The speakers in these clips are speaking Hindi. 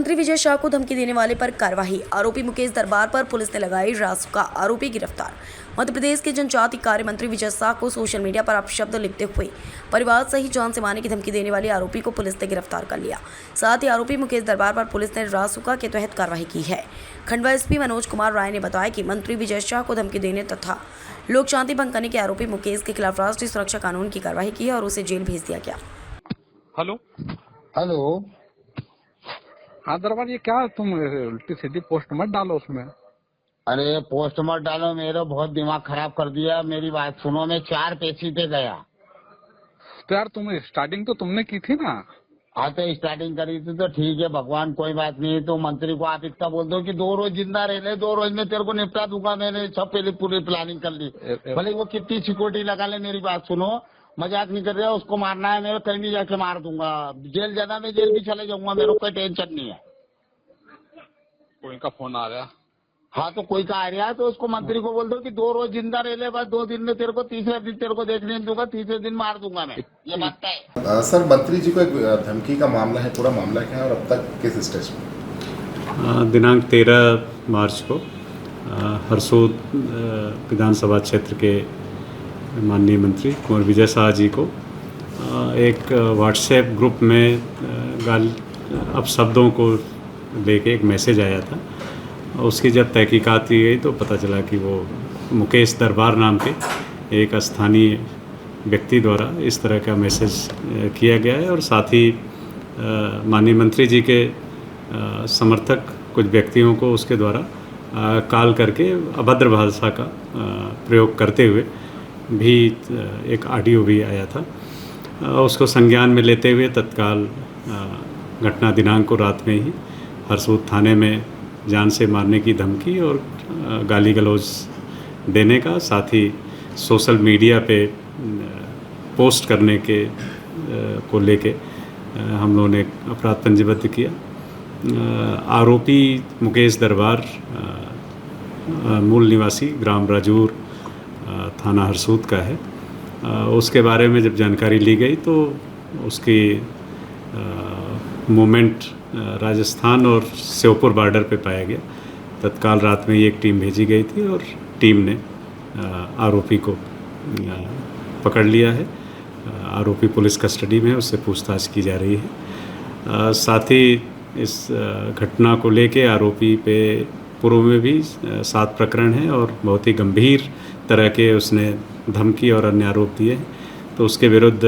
मंत्री विजय शाह को धमकी देने वाले पर कार्रवाई। आरोपी मुकेश दरबार पर पुलिस ने लगाई रासुका, आरोपी गिरफ्तार। मध्य प्रदेश के जनजाति कार्य मंत्री विजय शाह को सोशल मीडिया पर अपशब्द लिखते हुए परिवार सहित जान से मारने की धमकी देने वाले आरोपी को पुलिस ने गिरफ्तार कर लिया। साथ ही आरोपी मुकेश दरबार पर पुलिस ने रासुका के तहत कार्रवाई की है। खंडवा एसपी मनोज कुमार राय ने बताया कि मंत्री विजय शाह को धमकी देने तथा लोक शांति भंग करने के आरोपी मुकेश के खिलाफ राष्ट्रीय सुरक्षा कानून की कार्रवाई की है और उसे जेल भेज दिया गया। हेलो हाँ दरबार, ये क्या तुम उल्टी सीधी पोस्ट मत डालो उसमें। अरे पोस्ट मत डालो, मेरा बहुत दिमाग खराब कर दिया। मेरी बात सुनो, मैं 4 पेशी पे गया। तो यार तुम स्टार्टिंग तो तुमने की थी ना। हाँ तो स्टार्टिंग करी थी तो ठीक है, भगवान कोई बात नहीं। तो मंत्री को आप इतना बोल दो कि 2 रोज जिंदा रह ले, 2 रोज में तेरे को निपटा दूंगा। मैंने सब पहले पूरी प्लानिंग कर ली। भले वो कितनी सिक्योरिटी लगा ले, मेरी बात सुनो, मजाक नहीं कर रहा। उसको मारना है मेरे, कहीं भी जाके मार दूंगा। जेल जाना, मैं जेल भी चले जाऊंगा, मेरे को कोई टेंशन नहीं है। कोई का फोन आ रहा। हाँ तो कोई का आ रहा है तो उसको मंत्री को बोल दो कि 2 रोज जिंदा रह ले, बस 2 दिन में तेरे को, तीसरे दिन तेरे को देखने नहीं दूंगा, तीसरे दिन मार दूंगा मैं। ये बात है। सर, मंत्री जी को एक धमकी का मामला है, पूरा मामला क्या है और अब तक किस स्टेज में? दिनांक 13 मार्च को हरसोद विधानसभा क्षेत्र के माननीय मंत्री कुंवर विजय शाह जी को एक व्हाट्सएप ग्रुप में अपशब्दों को लेके एक मैसेज आया था। उसकी जब तहकीकात की गई तो पता चला कि वो मुकेश दरबार नाम के एक स्थानीय व्यक्ति द्वारा इस तरह का मैसेज किया गया है और साथ ही माननीय मंत्री जी के समर्थक कुछ व्यक्तियों को उसके द्वारा कॉल करके अभद्र भाषा का प्रयोग करते हुए भी एक ऑडियो भी आया था। उसको संज्ञान में लेते हुए तत्काल घटना दिनांक को रात में ही हरसूद थाने में जान से मारने की धमकी और गाली गलौज देने का, साथ ही सोशल मीडिया पे पोस्ट करने के को लेके हम लोगों ने अपराध पंजीबद्ध किया। आरोपी मुकेश दरबार मूल निवासी ग्राम राजूर थाना हरसूद का है। उसके बारे में जब जानकारी ली गई तो उसकी मूवमेंट राजस्थान और श्योपुर बॉर्डर पे पाया गया। तत्काल रात में ही एक टीम भेजी गई थी और टीम ने आरोपी को पकड़ लिया है। आरोपी पुलिस कस्टडी में है, उससे पूछताछ की जा रही है। साथ ही इस घटना को लेके आरोपी पे पूर्व में भी 7 प्रकरण हैं और बहुत ही गंभीर तरह के उसने धमकी और अन्य आरोप दिए, तो उसके विरुद्ध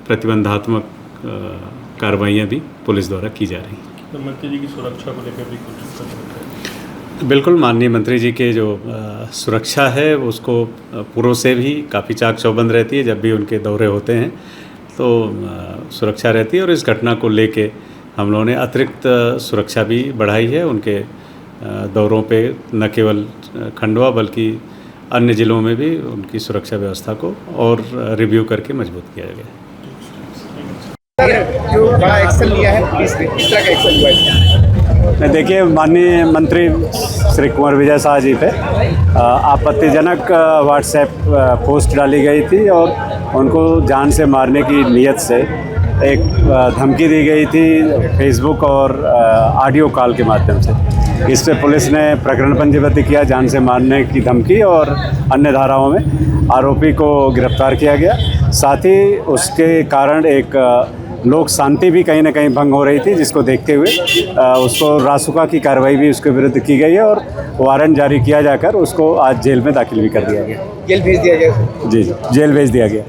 प्रतिबंधात्मक कार्रवाइयाँ भी पुलिस द्वारा की जा रही हैं। तो मंत्री जी की सुरक्षा को लेकर भी कुछ? बिल्कुल, माननीय मंत्री जी के जो सुरक्षा है उसको पूर्व से भी काफ़ी चाक चौबंद रहती है। जब भी उनके दौरे होते हैं तो सुरक्षा रहती है और इस घटना को लेके हम लोगों ने अतिरिक्त सुरक्षा भी बढ़ाई है। उनके दौरों पे न केवल खंडवा बल्कि अन्य ज़िलों में भी उनकी सुरक्षा व्यवस्था को और रिव्यू करके मजबूत किया गया। जो बड़ा एक्शन लिया है पुलिस ने, किस तरह का एक्शन हुआ है? देखिए, माननीय मंत्री श्री कुंवर विजय शाह जी पे आपत्तिजनक व्हाट्सएप पोस्ट डाली गई थी और उनको जान से मारने की नीयत से एक धमकी दी गई थी फेसबुक और ऑडियो कॉल के माध्यम से। इस पर पुलिस ने प्रकरण पंजीबद्ध किया, जान से मारने की धमकी और अन्य धाराओं में आरोपी को गिरफ्तार किया गया। साथ ही उसके कारण एक लोक शांति भी कहीं ना कहीं भंग हो रही थी, जिसको देखते हुए उसको रासुका की कार्रवाई भी उसके विरुद्ध की गई है और वारंट जारी किया जाकर उसको आज जेल में दाखिल भी कर दिया गया। जेल भेज दिया गया? जी, जेल भेज दिया गया।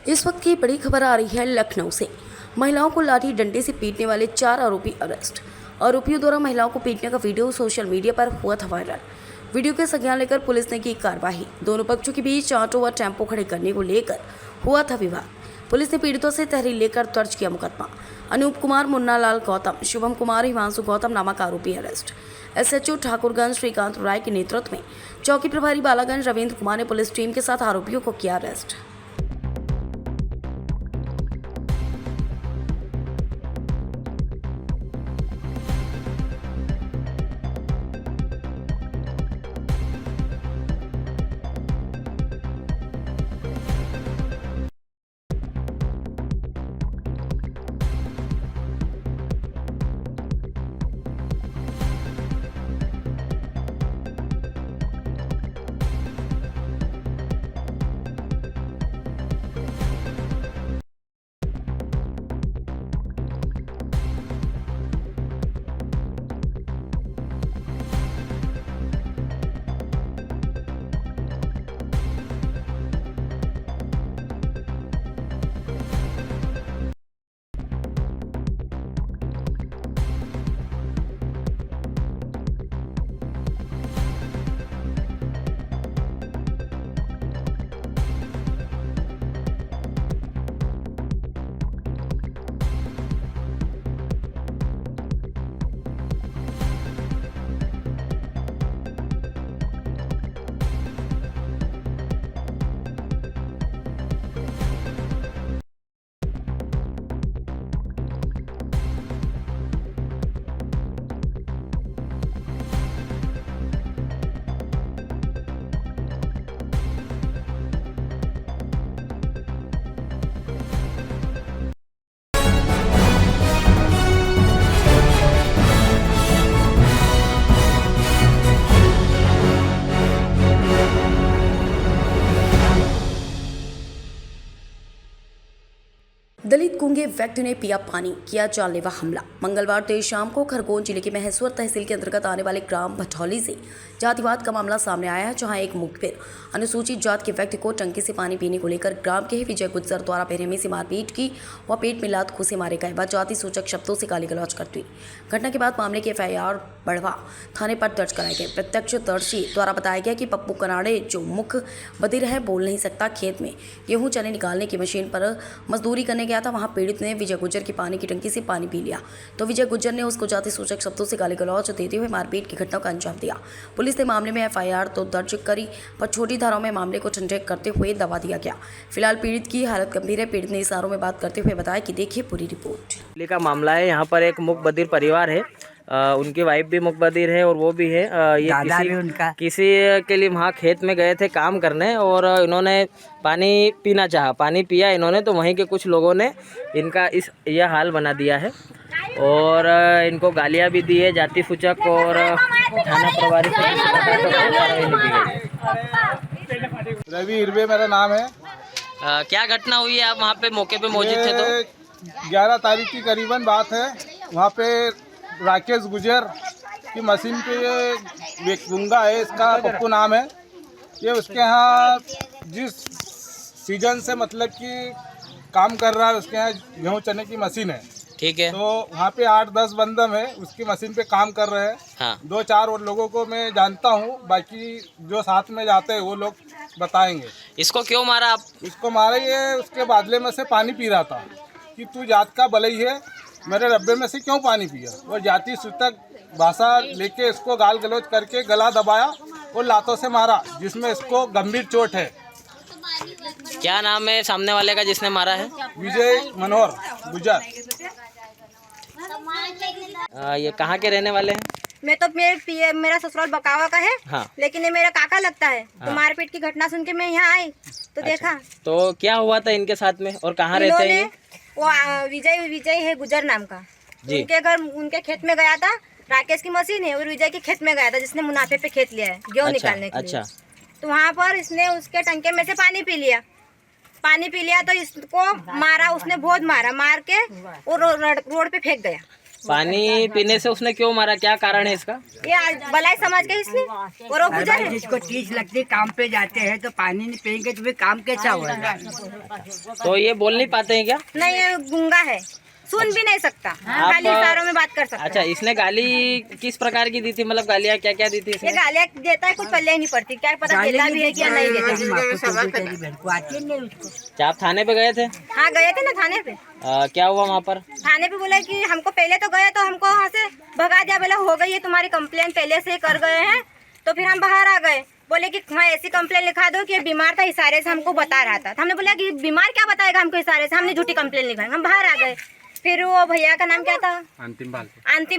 इस वक्त की बड़ी खबर आ रही है लखनऊ से। महिलाओं को लाठी डंडे से पीटने वाले 4 आरोपी अरेस्ट। आरोपियों द्वारा महिलाओं को पीटने का वीडियो सोशल मीडिया पर हुआ था वायरल। वीडियो के संज्ञान लेकर पुलिस ने की कार्रवाई। दोनों पक्षों के बीच ऑटो व टेम्पो खड़े करने को लेकर हुआ था विवाद। पुलिस ने पीड़ितों से तहरीर लेकर दर्ज किया मुकदमा। अनूप कुमार, मुन्ना लाल गौतम, शुभम कुमार, हिमांशु गौतम नामक आरोपी अरेस्ट। एसएचओ ठाकुरगंज श्रीकांत राय के नेतृत्व में चौकी प्रभारी बालागंज रविंद्र कुमार ने पुलिस टीम के साथ आरोपियों को किया अरेस्ट। दलित गूंगे व्यक्ति ने पिया पानी, किया जानलेवा हमला। मंगलवार देर शाम को खरगोन जिले की महेश्वर तहसील के अंतर्गत आने वाले ग्राम भटौली से जातिवाद का मामला सामने आया है, जहां एक मुखबिर अनुसूचित जात के व्यक्ति को टंकी से पानी पीने को लेकर ग्राम के ही विजय गुज्जर द्वारा बेरहमी से मारपीट की व पेट में लात घुसे मारे गए व जाति सूचक शब्दों से गाली गलौज करती। घटना के बाद मामले की FIR बढ़वा थाने पर दर्ज कराए गए। प्रत्यक्षदर्शी द्वारा बताया गया कि पप्पू कनाड़े जो मुख्य बधिर है, बोल नहीं सकता, खेत में गेहूं चने निकालने की मशीन पर मजदूरी करने गया था। वहां पीड़ित ने विजय गुज्जर की पानी की टंकी से पानी पी लिया तो विजय गुज्जर ने उसको जाति सूचक शब्दों से गाली गलौज देते हुए मारपीट की घटना का अंजाम दिया। पुलिस ने मामले में FIR तो दर्ज करी, पर छोटी धाराओं में मामले को ठंडे करते हुए दबा दिया गया। फिलहाल पीड़ित की हालत गंभीर है। पीड़ित ने इशारों में बात करते हुए बताया कि देखिए पूरी रिपोर्ट। का मामला है। यहाँ पर एक मुख बधिर परिवार है, उनकी वाइफ भी मुख बधिर है और वो भी है। ये किसी के लिए वहाँ खेत में गए थे काम करने और इन्होंने पानी पीना चाहा, पानी पिया इन्होंने तो वहीं के कुछ लोगों ने इनका यह हाल बना दिया है और इनको गालियाँ भी दी है, जाति सूचक और थाना प्रभारी रवि हिरवे मेरा नाम है। क्या घटना हुई है? आप वहाँ पे मौके पे मौजूद थे? तो 11 तारीख की करीबन बात है। वहाँ पे राकेश गुजर की मशीन पे ये गूंगा है, इसका पप्पू नाम है। ये उसके यहाँ जिस सीजन से मतलब कि काम कर रहा है, उसके यहाँ गेहूँ चने की मशीन है, ठीक है। तो वहाँ पे 8-10 बंदम है, उसकी मशीन पे काम कर रहे हैं। हाँ। 2-4 और लोगों को मैं जानता हूँ, बाकी जो साथ में जाते हैं वो लोग बताएंगे। इसको क्यों मारा आप? इसको मारा, ये उसके बादले में से पानी पी रहा था कि तू जात का बलई है, मेरे डब्बे में से क्यों पानी पिया। और जाति सूचक भाषा लेके इसको गाल गलौज करके गला दबाया और लातों से मारा, जिसमें इसको गंभीर चोट है। क्या नाम है सामने वाले का जिसने मारा है? विजय मनोहर गुजर। ये कहाँ के रहने वाले हैं? मैं तो मेरा ससुराल बकावा का है। हाँ। लेकिन ये मेरा काका लगता है। हाँ। तो मारपीट की घटना सुन के मैं यहाँ आई तो देखा। तो क्या हुआ था इनके साथ में और कहाँ रहते हैं ये? वो विजय है गुजर नाम का। जी। उनके घर उनके खेत में गया था, राकेश की मशीन है और विजय के खेत में गया था, जिसने मुनाफे पे खेत लिया है गेहूँ निकालने के लिए। तो वहाँ पर इसने उसके टंके में से पानी पी लिया तो इसको मारा, उसने बहुत मारा, मार के और रोड पे फेंक गया। पानी पीने से उसने क्यों मारा, क्या कारण है इसका? ये भलाई समझ के इसलिए। और वो गुजर है, जिसको चीज लगती, काम पे जाते हैं तो पानी नहीं पियेंगे तो फिर काम कैसा होगा? तो ये बोल नहीं पाते हैं क्या? नहीं, ये गूंगा है, सुन भी नहीं सकता, खाली इशारों में बात कर सकता। अच्छा, इसने गाली किस प्रकार की दी थी, मतलब गालियाँ क्या क्या दी थी इसने? ये गालियाँ देता है, कुछ पल्ले नहीं पड़ती, क्या पता देता भी है क्या नहीं देता। क्या आप थाने पे गए थे? हाँ, गए थे ना थाने पे। क्या हुआ वहाँ पर? थाने पे बोला कि हमको पहले तो गए तो हमको वहाँ से भगा दिया, बोला हो गई है तुम्हारी कंप्लेन, पहले से कर गए हैं। तो फिर हम बाहर आ गए, बोले कि वहाँ ऐसी कंप्लेन लिखा दो कि ये बीमार था, इशारे से हमको बता रहा था। हमने बोला कि बीमार क्या बताएगा हमको इशारे से, हमने झूठी कंप्लेन लिखाई। हम बाहर आ गए, फिर वो भैया का नाम क्या था? अंतिम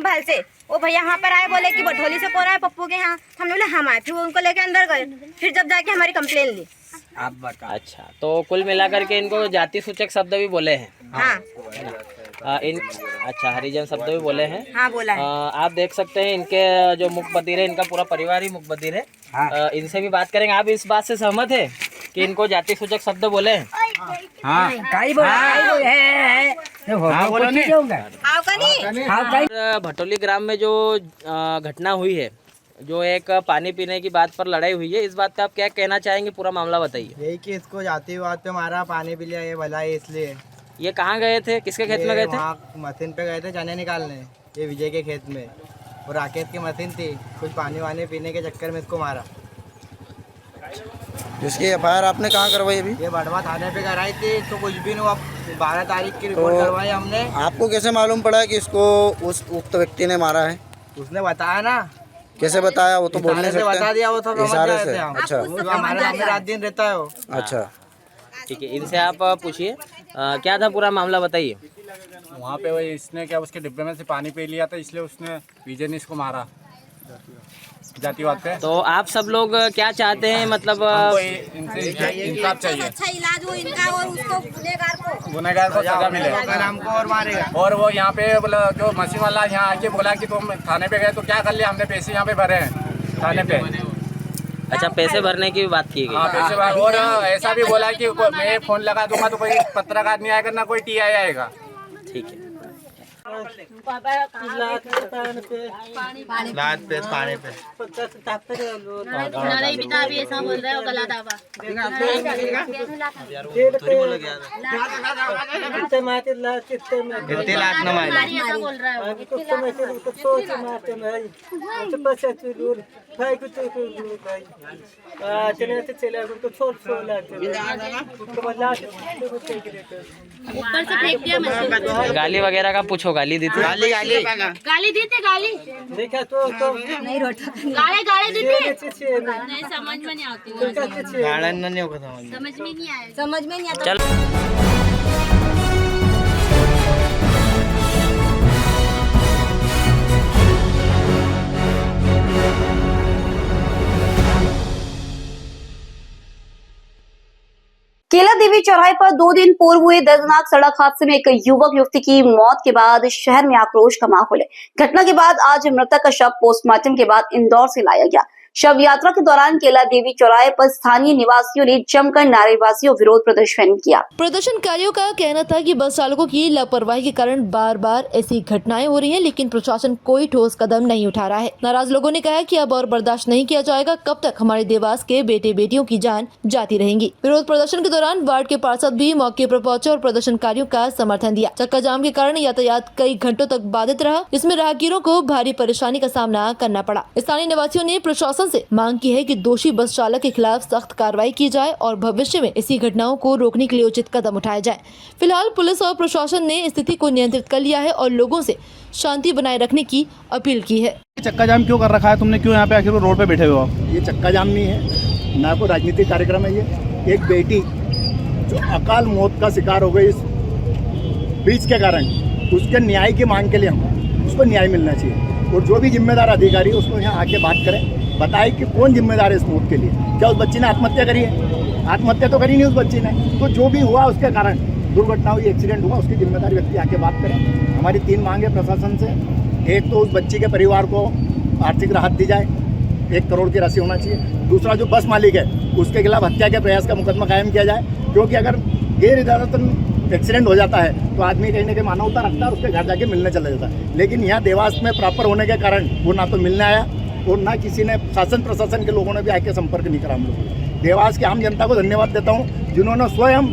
भाल से वो भैया वहाँ पर आए, बोले कि भटौली से कौन आए पप्पू के यहाँ। हमने बोला हम आए, फिर वो उनको लेके अंदर गए, फिर जब जाके हमारी कंप्लेन ली। आप बता। अच्छा, तो कुल मिलाकर के इनको जाति सूचक शब्द भी बोले हैं? हाँ। अच्छा, हरिजन शब्द भी बोले हैं? हाँ, बोला है। आप देख सकते हैं इनके जो मुख बधिर है, इनका पूरा परिवार ही मुख बधिर है। हाँ। इनसे भी बात करेंगे। आप इस बात से सहमत है कि इनको जाति सूचक शब्द बोले हैं? हाँ, भटौली ग्राम में जो घटना हुई है, जो एक पानी पीने की बात पर लड़ाई हुई है, इस बात पे आप क्या कहना चाहेंगे? पूरा मामला बताइए। यही कि इसको जातिवाद पे मारा, पानी पी लिया, ये भला है इसलिए। ये कहाँ गए थे, किसके खेत में गए थे? मशीन पे गए थे चने निकालने, ये विजय के खेत में, और राकेश की मशीन थी, कुछ पानी वानी पीने के चक्कर में इसको मारा। जिसकी FIR आपने कहाँ करवाई अभी? ये बढ़वा थाने पे कराई थी, तो कुछ भी नहीं हुआ। 12 तारीख की रिपोर्ट करवाई हमने। आपको कैसे मालूम पड़ा कि इसको उस उक्त व्यक्ति ने मारा है? उसने बताया ना। कैसे बताया? वो तो बोलने से बता दिया, वो तो इशारे से। अच्छा, हमारे सामने रात दिन रहता है वो। अच्छा, ठीक है, इनसे आप पूछिए क्या था पूरा मामला, बताइए। वहाँ पे वही इसने क्या उसके डिब्बे में से पानी पी लिया था, इसलिए उसने विजय ने इसको मारा जातिवाद पे। तो आप सब लोग क्या चाहते हैं, मतलब इंसाफ चाहिए, अच्छा इलाज हो इनका और उसको गुनहगार को सजा मिले हमको और मारेगा। और वो यहाँ पे बोला, जो मशीन वाला यहाँ आके बोला कि तुम थाने पे गए तो क्या कर लिया, हमने पैसे यहाँ पे भरे हैं थाने पे, अच्छा, पैसे भरने की भी बात की गई। हाँ, पैसे भर, और ऐसा भी बोला कि मैं फोन लगा दूंगा तो कोई पत्रकार नहीं आएगा ना कोई टीआई आएगा। ठीक है। लात पे पानी पे ऐसा बोल रहे हो गलत आवा कितने लाख न मारे ऐसा बोल रहा है ऊपर से फेंक दिया मशीन। गाली वगैरह का पूछो, गाली दी थी? गाली गाली गाली दी थी, गाली देखा तो नहीं रोटा गाली दी थी, नहीं समझ में नहीं आती, गाड़न नहीं होगा समझ में नहीं आया, समझ में नहीं आता। चलो। केला देवी चौराहे पर 2 दिन पूर्व हुए दर्दनाक सड़क हादसे में एक युवक युवती की मौत के बाद शहर में आक्रोश का माहौल है। घटना के बाद आज मृतक का शव पोस्टमार्टम के बाद इंदौर से लाया गया। शव यात्रा के दौरान केला देवी चौराहे पर स्थानीय निवासियों ने जमकर नारेबाजी और विरोध प्रदर्शन किया। प्रदर्शनकारियों का कहना था कि बस चालकों की लापरवाही के कारण बार बार ऐसी घटनाएं हो रही हैं, लेकिन प्रशासन कोई ठोस कदम नहीं उठा रहा है। नाराज लोगों ने कहा कि अब और बर्दाश्त नहीं किया जाएगा, कब तक हमारे देवास के बेटे बेटियों की जान जाती रहेंगी। विरोध प्रदर्शन के दौरान वार्ड के पार्षद भी मौके पर पहुंचे और प्रदर्शनकारियों का समर्थन दिया। चक्का जाम के कारण यातायात कई घंटों तक बाधित रहा, जिसमें राहगीरों को भारी परेशानी का सामना करना पड़ा। स्थानीय निवासियों ने प्रशासन से मांग की है कि दोषी बस चालक के खिलाफ सख्त कार्रवाई की जाए और भविष्य में ऐसी घटनाओं को रोकने के लिए उचित कदम उठाए जाए। फिलहाल पुलिस और प्रशासन ने स्थिति को नियंत्रित कर लिया है और लोगों से शांति बनाए रखने की अपील की है। चक्का जाम क्यों कर रखा है तुमने? क्यों यहाँ पे आखिर रोड पे बैठे हुए हो? ये चक्का जाम नहीं है, ना कोई राजनीतिक कार्यक्रम है। ये एक बेटी जो अकाल मौत का शिकार हो गई इस ब्रिज के कारण, उसके न्याय की मांग के लिए हम उसको न्याय मिलना चाहिए और जो भी जिम्मेदार अधिकारी उसको यहाँ आके बात करें, बताए कि कौन जिम्मेदार है इस मौत के लिए। क्या उस बच्ची ने आत्महत्या करी है? आत्महत्या तो करी नहीं उस बच्ची ने। तो जो भी हुआ उसके कारण दुर्घटना हुई, एक्सीडेंट हुआ, उसकी जिम्मेदारी व्यक्ति आके बात करें। हमारी 3 मांगे प्रशासन से। एक तो उस बच्ची के परिवार को आर्थिक राहत दी जाए, 1 करोड़ की राशि होना चाहिए। दूसरा जो बस मालिक है उसके खिलाफ हत्या के प्रयास का मुकदमा कायम किया जाए, क्योंकि अगर गैर इरादतन एक्सीडेंट हो जाता है तो आदमी कहीं ना कहीं मानवता रखता है, उसके घर जाके मिलने चला जाता है। लेकिन यहाँ देवास में प्रॉपर होने के कारण वो ना तो मिलने आया और ना किसी ने शासन प्रशासन के लोगों ने भी आके संपर्क नहीं करा हम लोग। देवास की आम जनता को धन्यवाद देता हूँ जिन्होंने स्वयं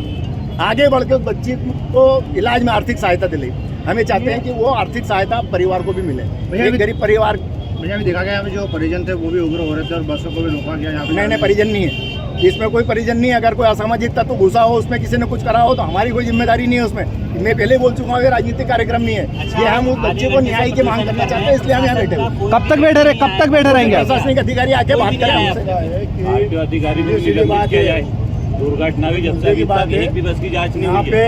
आगे बढ़ के उस बच्ची को इलाज में आर्थिक सहायता दिलाई। हम ये चाहते हैं कि वो आर्थिक सहायता परिवार को भी मिले। एक गरीब परिवार भैया भी देखा गया जो परिजन थे वो भी उग्र हो रहे थे और बसों को भी रोका गया। यहाँ नहीं, परिजन नहीं है, इसमें कोई परिजन नहीं है। अगर कोई असामाजिक तत्व घुसा हो, उसमें किसी ने कुछ करा हो तो हमारी कोई जिम्मेदारी नहीं है उसमें। मैं पहले ही बोल चुका हूँ, राजनीतिक कार्यक्रम नहीं है ये। हम उस बच्चे को न्याय की मांग करना चाहते हैं, इसलिए हम यहाँ बैठे। कब तक बैठे रहेंगे? प्रशासनिक अधिकारी आके बात करें हमसे। अधिकारी दुर्घटना भी जब से एक भी बस की जांच नहीं यहाँ पे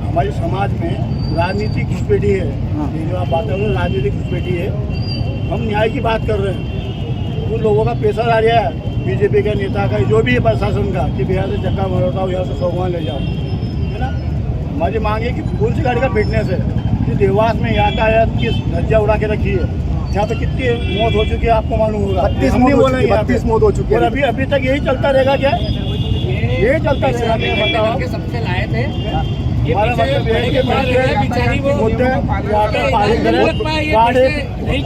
हमारे समाज में राजनीतिक घुसपैठी है। ये जो आप बात कर रहे हैं राजनीतिक घुसपैठी है। हम न्याय की बात कर रहे हैं। उन लोगों का पेशादारी है बीजेपी के नेता का, जो भी है प्रशासन का, कि बिहार से चक्का भरोटाओ, यहाँ से सामान ले जाओ, है ना। हमारी मांग है कि कौन सी गाड़ी का फिटनेस है कि देवास में यातायात की धज्जा उड़ा के रखी है। यहाँ तो कितनी मौत हो चुकी है आपको मालूम होगा। 32 मौत हो चुकी है। और अभी तक यही चलता रहेगा क्या? यही चलता रहेगा? बताओ। सबसे लाए थे हमारा मतलब है कि मुद्दे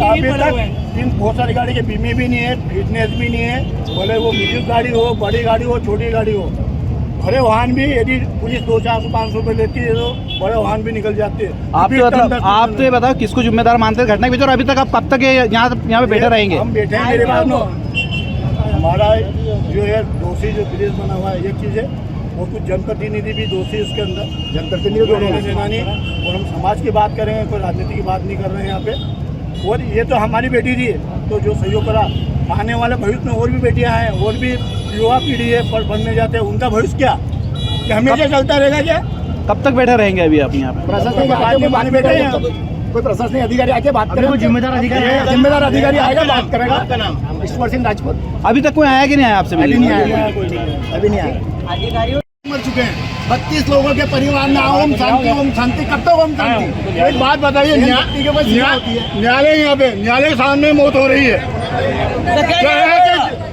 अभी तक बहुत सारी गाड़ी के बीमे भी नहीं है, फिटनेस भी नहीं है। बोले वो मिडिल गाड़ी हो, बड़ी गाड़ी हो, छोटी गाड़ी हो, बड़े वाहन भी यदि पुलिस 200-500 रुपये लेती है तो बड़े वाहन भी निकल जाते हैं। आप तो ये बताओ किसको जिम्मेदार मानते हैं घटना के बीच? और अभी तक आप कब तक यहाँ पे बैठे रहेंगे? हम बैठे हैं मेरे बात में। हमारा जो है दोषी जो ब्रिज बना हुआ है एक चीज़ है, और कुछ जनप्रतिनिधि भी दोषी उसके अंदर, जनप्रतिनिधि सेनानी। और हम समाज की बात कर रहे हैं, कोई राजनीति की बात नहीं कर रहे हैं यहाँ पे। और ये तो हमारी बेटी थी, तो जो सहयोग करा, आने वाले भविष्य में और भी बेटियां हैं, और भी युवा पीढ़ी है पर बनने जाते हैं, उनका भविष्य क्या हमेशा चलता रहेगा क्या? कब तक बैठे रहेंगे अभी आप यहाँ पे? प्रशासनिक अधिकारी बैठे हैं, कोई प्रशासनिक अधिकारी आके बात करेगा। जिम्मेदार अधिकारी आएगा, बात करेगा। आपका नाम? ईश्वर सिंह राजपूत। अभी तक कोई आया कि नहीं आया आपसे? अभी नहीं आया। अधिकारी मर चुके हैं। 32 लोगों के परिवार में ओम शांति कब तक ओम शांति? एक बात बताइए, न्यायालय यहाँ पे न्यायालय के सामने मौत हो रही है।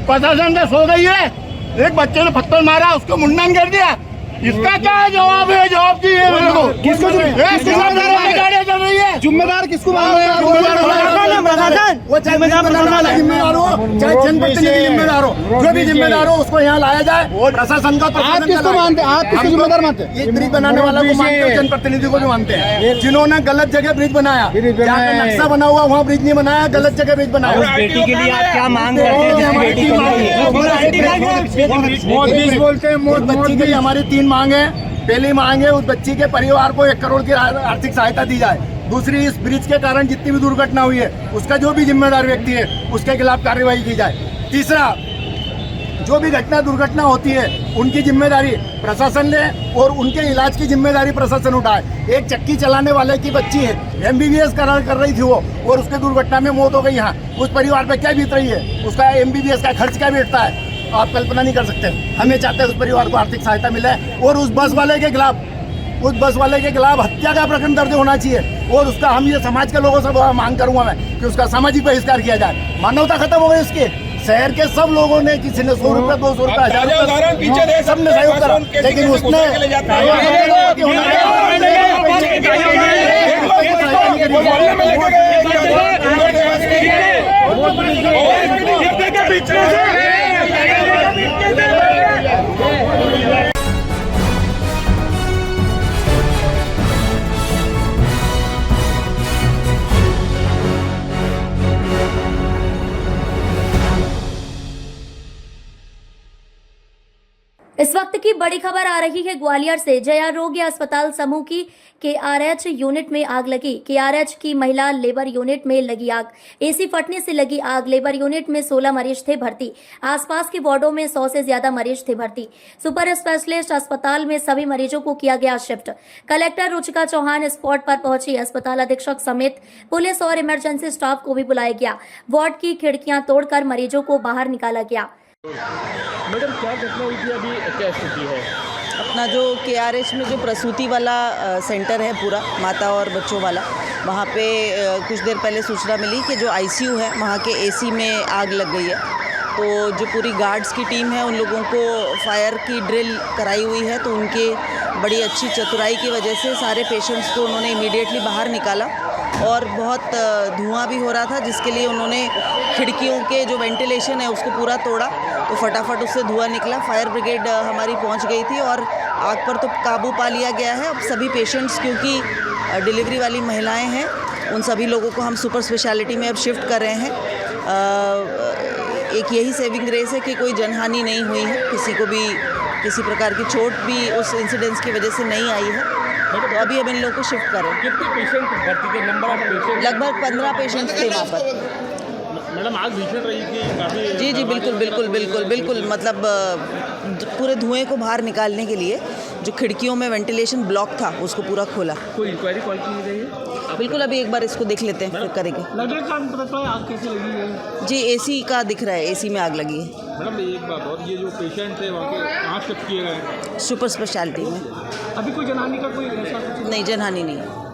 प्रशासन से सो गई है, एक बच्चे ने पत्थर मारा, उसको मुंडन कर दिया, इसका क्या जवाब है? जवाब चाहिए मेरे को। किसको गाड़ियाँ चल रही है, जिम्मेदार किसको मालूम है? वो जिम्मेदार हो, चाहे जनप्रतिनिधि जिम्मेदार हो, जो भी जिम्मेदार हो उसको यहाँ लाया जाए। प्रशासन का आप किसको मानते हैं? आप किसको जिम्मेदार मानते हैं? ये ब्रिज बनाने वाला को मानते हैं, जनप्रतिनिधि को भी मानते हैं, जिन्होंने गलत जगह ब्रिज बनाया, नक्शा बना हुआ वहाँ ब्रिज नहीं बनाया, गलत जगह ब्रिज बनाया। बेटी के लिए आप क्या मांग करते हैं? बोलते हैं बच्ची की हमारी 3 मांग है। पहली मांग है उस बच्ची के परिवार को 1 करोड़ की आर्थिक सहायता दी जाए। दूसरी, इस ब्रिज के कारण जितनी भी दुर्घटना हुई है उसका जो भी जिम्मेदार व्यक्ति है उसके खिलाफ कार्रवाई की जाए। तीसरा, जो भी दुर्घटना होती है उनकी जिम्मेदारी प्रशासन ले और उनके इलाज की जिम्मेदारी प्रशासन उठाए। एक चक्की चलाने वाले की बच्ची है, MBBS करार कर रही थी वो, और उसके दुर्घटना में मौत हो गई। यहाँ उस परिवार पे क्या बीत रही है, उसका MBBS का खर्च क्या बैठता है, आप कल्पना नहीं कर सकते। हमें चाहते हैं उस परिवार को आर्थिक सहायता मिले, और उस बस वाले के खिलाफ हत्या का प्रकरण दर्ज होना चाहिए, और उसका हम ये समाज के लोगों से मांग करूंगा मैं कि उसका सामाजिक बहिष्कार किया जाए। मानवता खत्म हो गई उसके। शहर के सब लोगों ने, किसी ने 100 रुपये, 200 रुपये, 1000 रुपये, सबने सहयोग करा, लेकिन उसने इस वक्त की बड़ी खबर आ रही है ग्वालियर से। जया रोग्य अस्पताल समूह की KRH यूनिट में आग लगी। KRH की महिला लेबर यूनिट में लगी आग। AC फटने से लगी आग। लेबर यूनिट में 16 मरीज थे भर्ती। आसपास के वार्डों में 100 से ज्यादा मरीज थे भर्ती। सुपर स्पेशलिस्ट अस्पताल में सभी मरीजों को किया गया shift. Collector Ruchika Chauhan spot पर पहुंची। अस्पताल अधीक्षक समेत पुलिस और इमरजेंसी स्टाफ को भी बुलाया गया। वार्ड की खिड़कियां तोड़कर मरीजों को बाहर निकाला गया। मैडम, क्या घटना हुई थी, अभी क्या स्थिति है? अपना जो KRH में जो प्रसूति वाला सेंटर है पूरा, माता और बच्चों वाला, वहाँ पे कुछ देर पहले सूचना मिली कि जो ICU है वहाँ के AC में आग लग गई है। तो जो पूरी गार्ड्स की टीम है उन लोगों को फायर की ड्रिल कराई हुई है, तो उनके बड़ी अच्छी चतुराई की वजह से सारे पेशेंट्स को उन्होंने इमीडिएटली बाहर निकाला। और बहुत धुआं भी हो रहा था, जिसके लिए उन्होंने खिड़कियों के जो वेंटिलेशन है उसको पूरा तोड़ा, तो फटाफट उससे धुआं निकला। फायर ब्रिगेड हमारी पहुंच गई थी और आग पर तो काबू पा लिया गया है। अब सभी पेशेंट्स, क्योंकि डिलीवरी वाली महिलाएं हैं, उन सभी लोगों को हम सुपर स्पेशलिटी में अब शिफ्ट कर रहे हैं। एक यही सेविंग ग्रेस है कि कोई जनहानि नहीं हुई है, किसी को भी किसी प्रकार की चोट भी उस इंसिडेंट्स की वजह से नहीं आई है। तो अभी हम इन लोगों को शिफ्ट करें। कितने पेशेंट भर्ती थे? नंबर ऑफ पेशेंट लगभग 15 पेशेंट्स थे वहाँ पर। मैडम, आग भीषण रही थी काफ़ी? जी बिल्कुल। मतलब पूरे धुएं को बाहर निकालने के लिए जो खिड़कियों में वेंटिलेशन ब्लॉक था उसको पूरा खोला। कोई इंक्वायरी कॉल की गई है? बिल्कुल, अभी एक बार इसको देख लेते हैं, फिर करेंगे। आग कैसे लगी है? जी AC का दिख रहा है, AC में आग लगी है। मैडम, एक बात और, ये जो पेशेंट थे वहाँ के कहाँ शिफ्ट किए गए? सुपर स्पेशलिटी में। अभी कोई जनहानि का कोई ऐसा? नहीं, जनहानि नहीं है।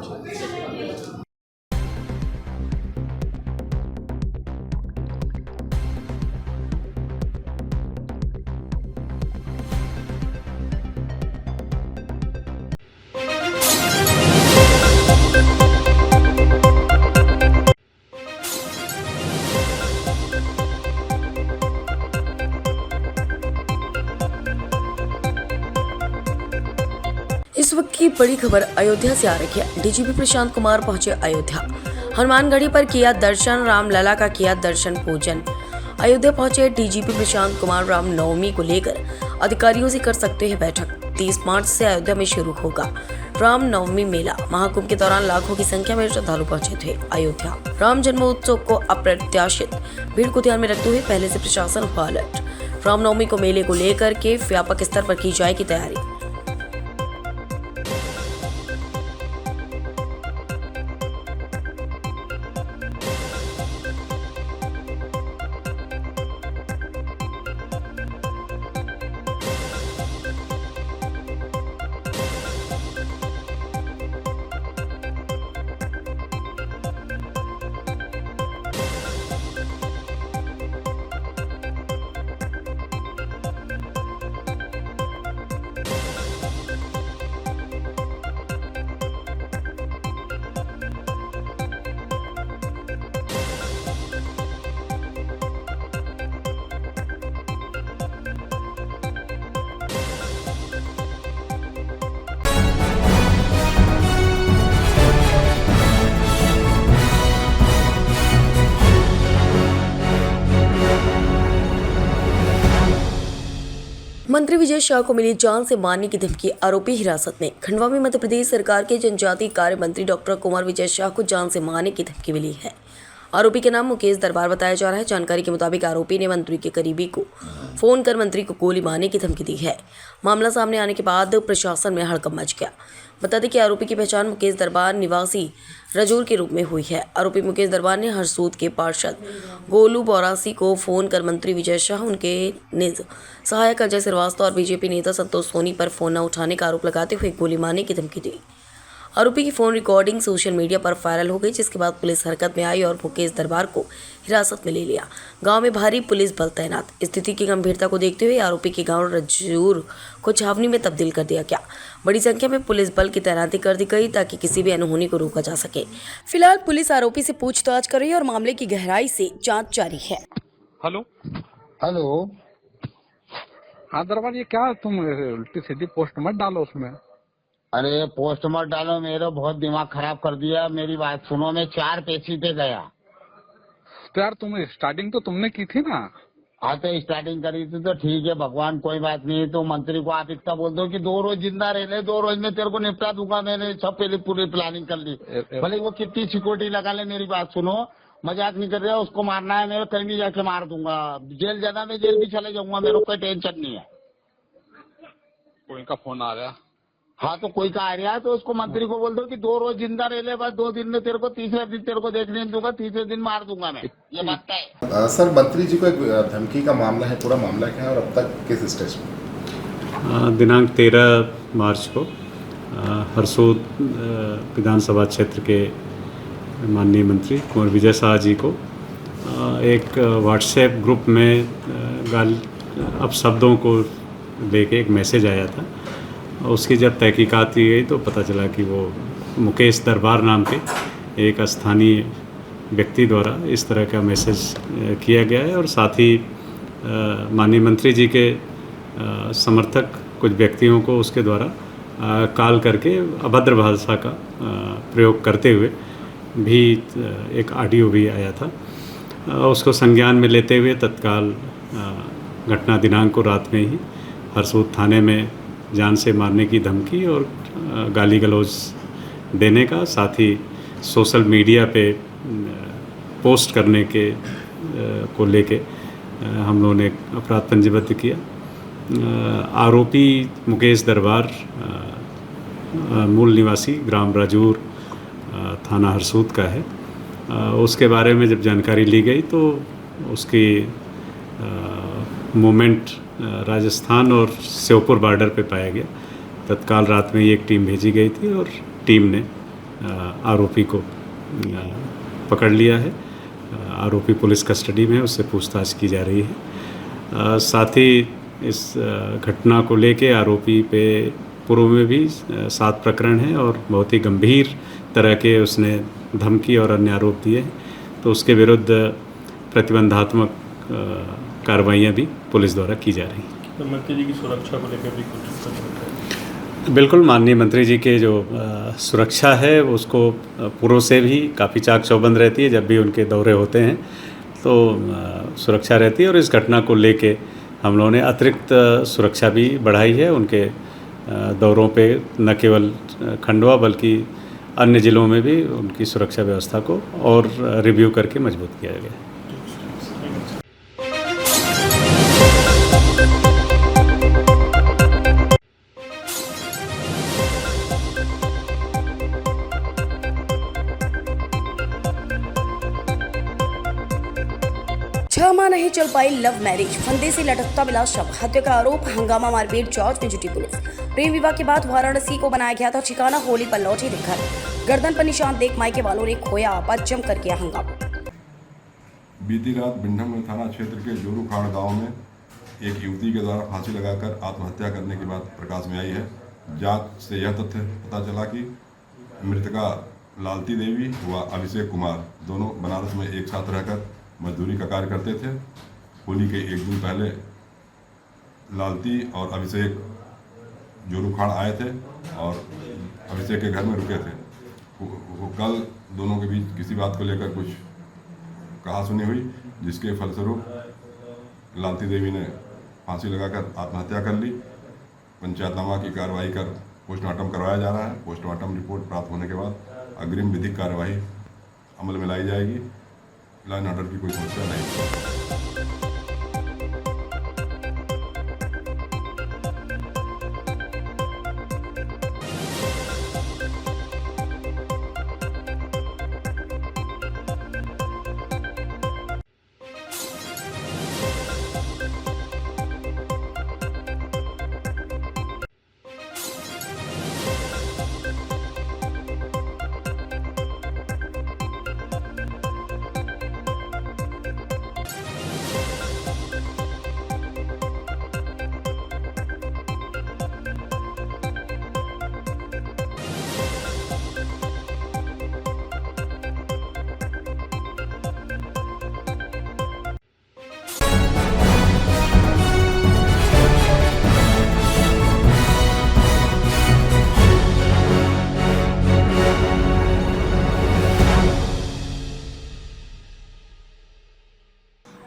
इस वक्त की बड़ी खबर अयोध्या से आ रही है। DGP प्रशांत कुमार पहुंचे अयोध्या। हनुमानगढ़ी पर किया दर्शन, रामलला का किया दर्शन पूजन। अयोध्या पहुंचे DGP प्रशांत कुमार रामनवमी को लेकर अधिकारियों से कर सकते हैं बैठक। 30 मार्च से अयोध्या में शुरू होगा रामनवमी मेला। महाकुंभ के दौरान लाखों की संख्या में श्रद्धालु पहुंचे थे अयोध्या। राम जन्मोत्सव को अप्रत्याशित भीड़ को ध्यान में रखते हुए पहले से प्रशासन हुआ अलर्ट। रामनवमी को मेले को लेकर के व्यापक स्तर पर की जाएगी तैयारी। मंत्री विजय शाह को मिली जान से मारने की धमकी, आरोपी हिरासत में। खंडवा में मध्य प्रदेश सरकार के जनजातीय कार्य मंत्री डॉक्टर कुमार विजय शाह को जान से मारने की धमकी मिली है। आरोपी का नाम मुकेश दरबार बताया जा रहा है। जानकारी के मुताबिक आरोपी ने मंत्री के करीबी को फोन कर मंत्री को गोली मारने की धमकी दी है। मामला सामने आने के बाद प्रशासन में हड़कंप मच गया। बता दें कि आरोपी की पहचान मुकेश दरबार निवासी रजौर के रूप में हुई है। आरोपी मुकेश दरबार ने हरसूद के पार्षद गोलू बोरासी को फोन कर मंत्री विजय शाह, उनके निज सहायक अजय श्रीवास्तव और बीजेपी नेता संतोष सोनी पर फोन न उठाने का आरोप लगाते हुए गोली मारने की धमकी दी। आरोपी की फोन रिकॉर्डिंग सोशल मीडिया पर वायरल हो गई, जिसके बाद पुलिस हरकत में आई और मुकेश दरबार को हिरासत में ले लिया। गांव में भारी पुलिस बल तैनात। स्थिति की गंभीरता को देखते हुए आरोपी के गांव रजूर को छावनी में तब्दील कर दिया गया। बड़ी संख्या में पुलिस बल की तैनाती कर दी गई ताकि किसी भी अनहोनी को रोका जा सके। फिलहाल पुलिस आरोपी से पूछताछ कर रही है और मामले की गहराई से जाँच जारी है। हेलो हेलो, हाँ दरबार, ये क्या तुम उल्टी सीधी पोस्ट मत डालो उसमें। अरे पोस्ट मत डालो, मेरा बहुत दिमाग खराब कर दिया। मेरी बात सुनो, मैं 4 पेशी पे गया। तो यार तुम स्टार्टिंग तो तुमने की थी ना। हाँ तो स्टार्टिंग करी थी तो ठीक है, भगवान कोई बात नहीं। तो मंत्री को आप इतना बोल दो कि 2 रोज जिंदा रह ले, 2 रोज में तेरे को निपटा दूंगा। मैंने सब पहले पूरी प्लानिंग कर ली। भले वो कितनी सिक्योरिटी लगा ले, मेरी बात सुनो, मजाक नहीं कर रहा। उसको मारना है मेरे, कहीं भी जाके मार दूंगा। जेल जाना, मैं जेल भी चले जाऊंगा, मेरे को कोई टेंशन नहीं है। कोई का फोन आ रहा। हाँ तो कोई का आ रहा है तो उसको मंत्री को बोल दो कि 2 रोज जिंदा रह ले, बस 2 दिन में तेरे को, तीसरे दिन तेरे को देखने नहीं दूंगा, तीसरे दिन मार दूंगा मैं। ये बात है। सर, मंत्री जी को एक धमकी का मामला है, पूरा मामला क्या है और अब तक किस स्टेज में? दिनांक 13 मार्च को हरसूद विधानसभा क्षेत्र के माननीय मंत्री कुमार विजय शाह जी को एक व्हाट्सएप ग्रुप में अपशब्दों को लेके एक मैसेज आया था। उसकी जब तहकीकात की गई तो पता चला कि वो मुकेश दरबार नाम के एक स्थानीय व्यक्ति द्वारा इस तरह का मैसेज किया गया है और साथ ही माननीय मंत्री जी के समर्थक कुछ व्यक्तियों को उसके द्वारा कॉल करके अभद्र भाषा का प्रयोग करते हुए भी एक ऑडियो भी आया था। उसको संज्ञान में लेते हुए तत्काल घटना दिनांक को रात में ही हरसूद थाने में जान से मारने की धमकी और गाली गलौज देने का, साथ ही सोशल मीडिया पे पोस्ट करने के को लेके हम लोगों ने अपराध पंजीबद्ध किया। आरोपी मुकेश दरबार मूल निवासी ग्राम राजूर थाना हरसूद का है। उसके बारे में जब जानकारी ली गई तो उसकी मूवमेंट राजस्थान और श्योपुर बॉर्डर पे पाया गया। तत्काल रात में ही एक टीम भेजी गई थी और टीम ने आरोपी को पकड़ लिया है। आरोपी पुलिस कस्टडी में, उससे पूछताछ की जा रही है। साथ ही इस घटना को लेके आरोपी पे पूर्व में भी 7 प्रकरण हैं और बहुत ही गंभीर तरह के उसने धमकी और अन्य आरोप दिए हैं, तो उसके विरुद्ध प्रतिबंधात्मक कार्रवाइयाँ भी पुलिस द्वारा की जा रही हैं। तो मंत्री जी की सुरक्षा को लेकर भी कुछ? बिल्कुल, माननीय मंत्री जी के जो सुरक्षा है उसको पूर्व से भी काफ़ी चाक चौबंद रहती है। जब भी उनके दौरे होते हैं तो सुरक्षा रहती है और इस घटना को लेके हम लोगों ने अतिरिक्त सुरक्षा भी बढ़ाई है। उनके दौरों पे न केवल खंडवा बल्कि अन्य ज़िलों में भी उनकी सुरक्षा व्यवस्था को और रिव्यू करके मजबूत किया गया है। माह नहीं चल पाई लव मैरिज, फंदे से लटकता मिला शव, हत्या का आरोप, हंगामा मारपीट जांच में जुटी पुलिस। प्रेम विवाह के बाद वाराणसी को बनाया गया था ठिकाना, होली पर लौटे थे घर, गर्दन पर निशान देख मायके वालों ने खोया आपा, जम कर किया हंगामा। बीती रात बिंडम थाना क्षेत्र के जोरूखाड़ गांव में एक युवती के द्वारा फांसी लगाकर आत्महत्या करने की बात प्रकाश में आई है। जांच से यह तथ्य पता चला कि मृतका लालती देवी व अभिषेक कुमार दोनों बनारस में एक साथ रहकर मजदूरी का कार्य करते थे। होली के 1 दिन पहले लालती और अभिषेक जोरूखाड़ आए थे और अभिषेक के घर में रुके थे। वो कल दोनों के बीच किसी बात को लेकर कुछ कहा सुनी हुई, जिसके फलस्वरूप लालती देवी ने फांसी लगाकर आत्महत्या कर ली। पंचायतनामा की कार्रवाई कर पोस्टमार्टम करवाया जा रहा है। पोस्टमार्टम रिपोर्ट प्राप्त होने के बाद अग्रिम विधिक कार्यवाही अमल में लाई जाएगी। लॉ एंड ऑर्डर की कोई समस्या नहीं।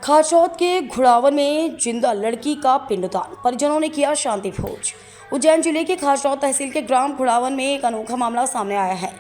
खारचौद के घुड़ावन में जिंदा लड़की का पिंडदान, परिजनों ने किया शांति भोज। उज्जैन जिले के खारचौद तहसील के ग्राम घुड़ावन में एक अनोखा मामला सामने आया है,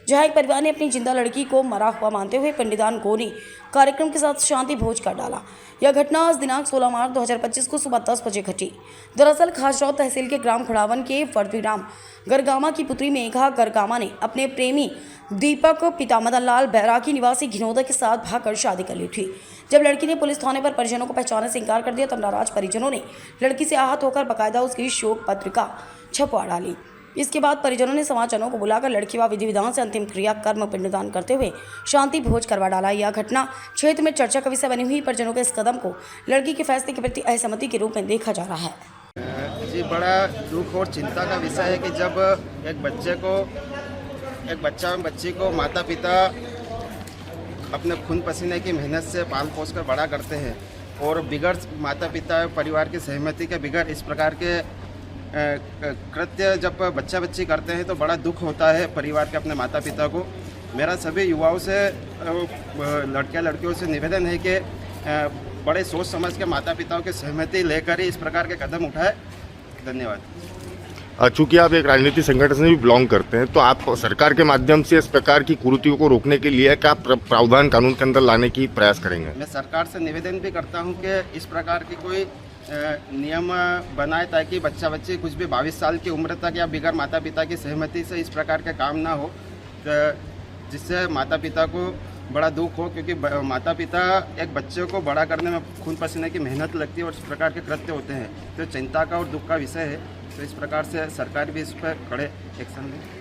जहां एक परिवार ने अपनी जिंदा लड़की को मरा हुआ मानते हुए पिंडदान गोरी कार्यक्रम के साथ शांति भोज कर डाला। यह घटना आज दिनांक 16 मार्च 2025 को सुबह 10 बजे घटी। दरअसल खारचौद तहसील के ग्राम घुड़ावन के वर्दीराम गरगामा की पुत्री मेघा गरगामा ने अपने प्रेमी दीपक पिता मदन लाल बैरागी निवासी घिनौदा के साथ भागकर शादी कर ली थी। जब लड़की ने पुलिस थाने पर परिजनों को पहचानने से इंकार कर दिया, तब नाराज परिजनों ने लड़की से आहत होकर बकायदा उसकी शोक पत्रिका छपवा डाली। इसके बाद परिजनों ने समाजजनों को बुलाकर लड़की व विधि विधान से अंतिम क्रिया कर्म पिंडदान करते हुए शांति भोज करवा डाला। यह घटना क्षेत्र में चर्चा का विषय बनी हुई। परिजनों के इस कदम को लड़की के फैसले के प्रति असहमति के रूप में देखा जा रहा है। जी, बड़ा दुख और चिंता का विषय है कि जब एक बच्ची को माता पिता अपने खून पसीने की मेहनत से पाल पोस कर बड़ा करते हैं और बिगड़ माता पिता परिवार की सहमति के बिगड़ इस प्रकार के कृत्य जब बच्चा बच्ची करते हैं तो बड़ा दुख होता है परिवार के अपने माता पिता को। मेरा सभी युवाओं से लड़के लड़कियों से निवेदन है कि बड़े सोच समझ के माता पिताओं की सहमति लेकर ही इस प्रकार के कदम उठाए। धन्यवाद। चूंकि आप एक राजनीतिक संगठन से भी बिलोंग करते हैं, तो आप सरकार के माध्यम से इस प्रकार की कुरीतियों को रोकने के लिए क्या प्रावधान कानून के अंदर लाने की प्रयास करेंगे? मैं सरकार से निवेदन भी करता हूं कि इस प्रकार की कोई नियम बनाए ताकि बच्चा बच्ची कुछ भी 22 साल की उम्र तक या बिगड़ माता पिता की सहमति से इस प्रकार के काम ना हो, जिससे माता पिता को बड़ा दुख हो, क्योंकि माता पिता एक बच्चे को बड़ा करने में खून पसीने की मेहनत लगती है और इस प्रकार के कृत्य होते हैं, तो चिंता का और दुख का विषय है। तो इस प्रकार से सरकार भी इस पर कड़े एक्शन ले।